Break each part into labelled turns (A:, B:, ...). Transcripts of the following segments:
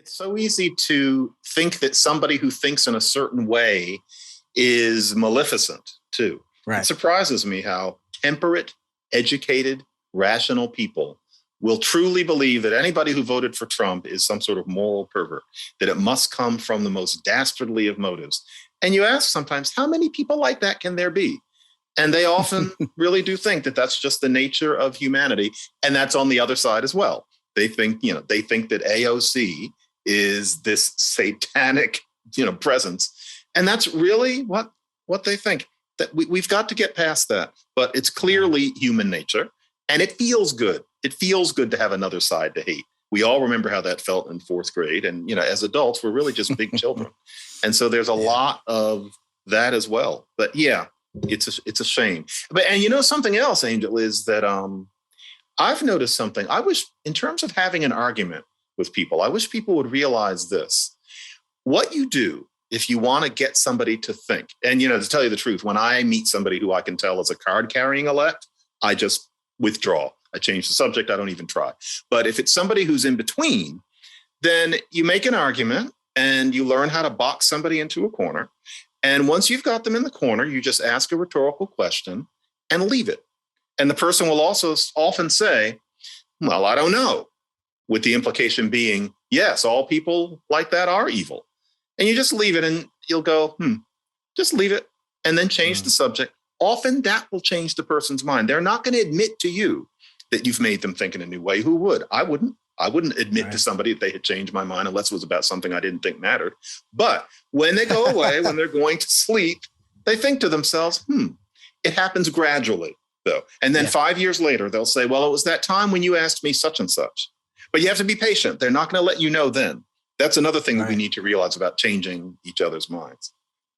A: It's so easy to think that somebody who thinks in a certain way is maleficent, too.
B: Right.
A: It surprises me how temperate, educated, rational people will truly believe that anybody who voted for Trump is some sort of moral pervert, that it must come from the most dastardly of motives. And you ask sometimes, how many people like that can there be? And they often really do think that that's just the nature of humanity. And that's on the other side as well. They think that AOC is this satanic, presence. And that's really what they think. That we've got to get past that. But it's clearly human nature. And it feels good. It feels good to have another side to hate. We all remember how that felt in fourth grade. And, as adults, we're really just big children. And so there's a lot of that as well. But yeah, it's a shame. And something else, Angel, is that I've noticed something. I wish, in terms of having an argument with people, I wish people would realize this. What you do if you want to get somebody to think, and, to tell you the truth, when I meet somebody who I can tell is a card-carrying elect, I just withdraw. I change the subject. I don't even try. But if it's somebody who's in between, then you make an argument and you learn how to box somebody into a corner. And once you've got them in the corner, you just ask a rhetorical question and leave it. And the person will also often say, well, I don't know, with the implication being, yes, all people like that are evil. And you just leave it and you'll go, just leave it and then change the subject. Often that will change the person's mind. They're not going to admit to you that you've made them think in a new way. Who would? I wouldn't. I wouldn't admit to somebody that they had changed my mind unless it was about something I didn't think mattered. But when they go away, when they're going to sleep, they think to themselves, it happens gradually, though. And then 5 years later, they'll say, well, it was that time when you asked me such and such. But you have to be patient. They're not going to let you know then. That's another thing that we need to realize about changing each other's minds.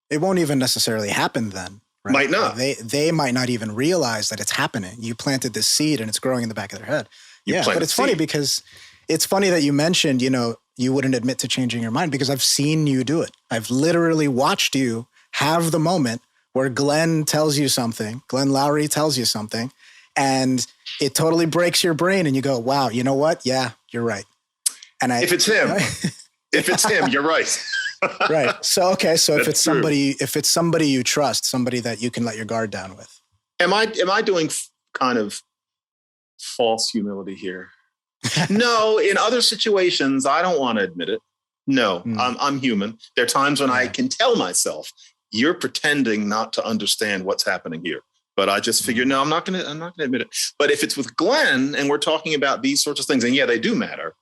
B: It won't even necessarily happen then. Right?
A: Might not.
B: They might not even realize that it's happening. You planted this seed and it's growing in the back of their head. But it's funny because it's funny that you mentioned, you wouldn't admit to changing your mind because I've seen you do it. I've literally watched you have the moment where Glenn Lowry tells you something, and it totally breaks your brain and you go, wow, you know what? Yeah, you're right. And
A: if it's him, you're right.
B: Right. So, okay. So if it's somebody you trust, somebody that you can let your guard down with.
A: Am I doing kind of false humility here? No, in other situations, I don't want to admit it. No, I'm human. There are times when I can tell myself, you're pretending not to understand what's happening here. But I just figure, no, I'm not going to admit it. But if it's with Glenn and we're talking about these sorts of things, and they do matter,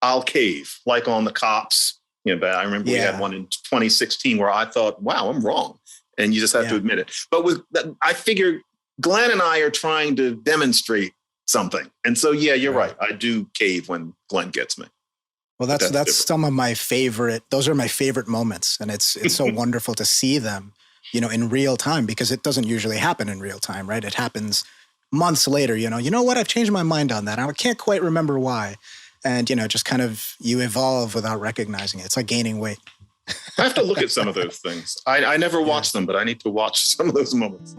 A: I'll cave, like on the cops. But I remember we had one in 2016 where I thought, wow, I'm wrong. And you just have to admit it. But I figure Glenn and I are trying to demonstrate something. And so, you're right. I do cave when Glenn gets me.
B: Well, that's some of my favorite. Those are my favorite moments. And it's so wonderful to see them, in real time, because it doesn't usually happen in real time, right? It happens months later, you know what? I've changed my mind on that. I can't quite remember why. And, just kind of you evolve without recognizing it. It's like gaining weight.
A: I have to look at some of those things. I never watch them, but I need to watch some of those moments.